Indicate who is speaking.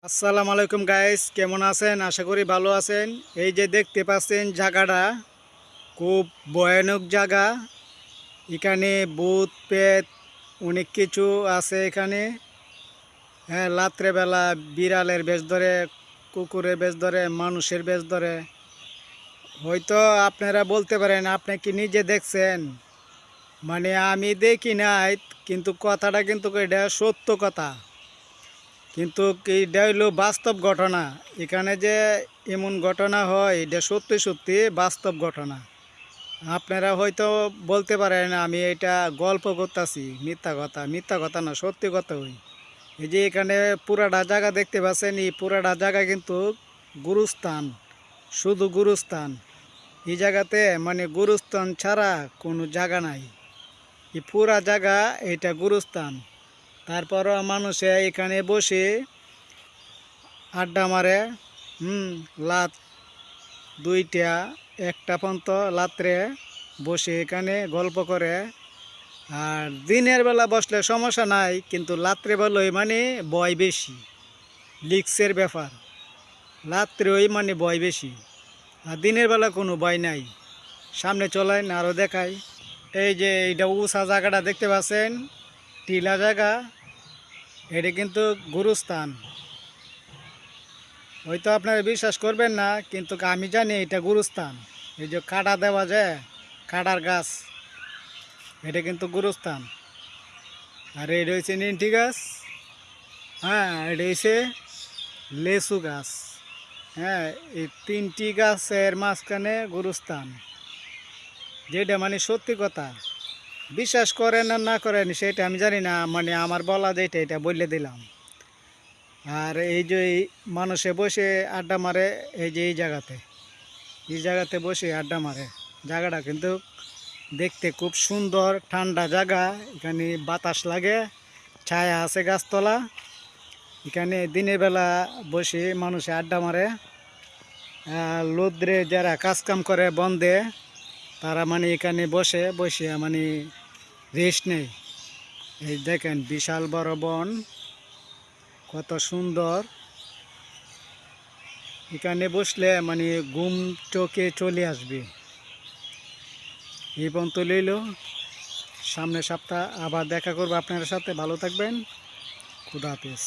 Speaker 1: আসসালামু আলাইকুম গাইস, কেমন আছেন? আশা করি ভালো আছেন। এই যে দেখতে পাচ্ছেন জায়গাটা খুব ভয়ানক জায়গা। এখানে ভূত পেত অনেক কিছু আছে এখানে। হ্যাঁ, রাত্রেবেলা বিড়ালের বেশ ধরে, কুকুরের বেশ ধরে, মানুষের বেশ ধরে। হয়তো আপনারা বলতে পারেন আপনি কি নিজে দেখছেন? মানে আমি দেখি নাই, কিন্তু কথাটা কিন্তু এটা সত্য কথা। কিন্তু এইটা হইলো বাস্তব ঘটনা। এখানে যে এমন ঘটনা হয় এটা সত্যি সত্যি বাস্তব ঘটনা। আপনারা হয়তো বলতে পারেন আমি এটা গল্প করতেছি, মিথ্যা কথা না, সত্যি কথা হই। এই যে এখানে পুরাটা জায়গা দেখতে পাচ্ছেন, এই পুরাটা জায়গা কিন্তু গুরুস্থান, শুধু গুরুস্থান। এই জায়গাতে মানে গুরুস্থান ছাড়া কোনো জায়গা নাই। এই পুরা জায়গা এটা গুরুস্থান। তারপরও মানুষে এখানে বসে আড্ডা মারে। লাত দুইটা একটা পর্যন্ত রাত্রে বসে এখানে গল্প করে। আর দিনের বেলা বসলে সমস্যা নাই, কিন্তু রাত্রেবেলায় মানে ভয় বেশি, লিক্সের ব্যাপার। রাত্রে ওই মানে ভয় বেশি, আর দিনের বেলা কোনো ভয় নাই। সামনে চলেন আরও দেখাই। এই যে এইটা উঁচা জায়গাটা দেখতে পাচ্ছেন, টিলা জায়গা। এটা কিন্তু গুরুস্থান। হয়তো আপনারা বিশ্বাস করবেন না, কিন্তু আমি জানি এটা গুরুস্থান। এই যে কাটা দেওয়া যায়, কাটার গাছ, এটা কিন্তু গুরুস্থান। আর এটা হচ্ছে নিমটি গাছ। হ্যাঁ, এটা হচ্ছে লেসু গাছ। হ্যাঁ, এই তিনটি গাছের মাঝখানে গুরুস্থান, যেটা মানে সত্যি কথা। বিশ্বাস করেন আর না করেন সেটা আমি জানি না, মানে আমার বলা যেটা এটা বলে দিলাম। আর এই যে মানুষে বসে আড্ডা মারে, এই যে এই জায়গাতে বসে আড্ডা মারে। জায়গাটা কিন্তু দেখতে খুব সুন্দর, ঠান্ডা জায়গা। এখানে বাতাস লাগে, ছায়া আছে গাছতলা। এখানে দিনের বেলা বসে মানুষে আড্ডা মারে। রোদ্রে যারা কাজকাম করে বন্ধে, তারা মানে এখানে বসে বসে মানে রেস্ট নেয়। এই দেখেন বিশাল বড় বন, কত সুন্দর। এখানে বসলে মানে ঘুম চোখে চলে আসবে। এই পর্যন্ত লইল, সামনের সপ্তাহ আবার দেখা করবো আপনার সাথে। ভালো থাকবেন, খুদা হাফেজ।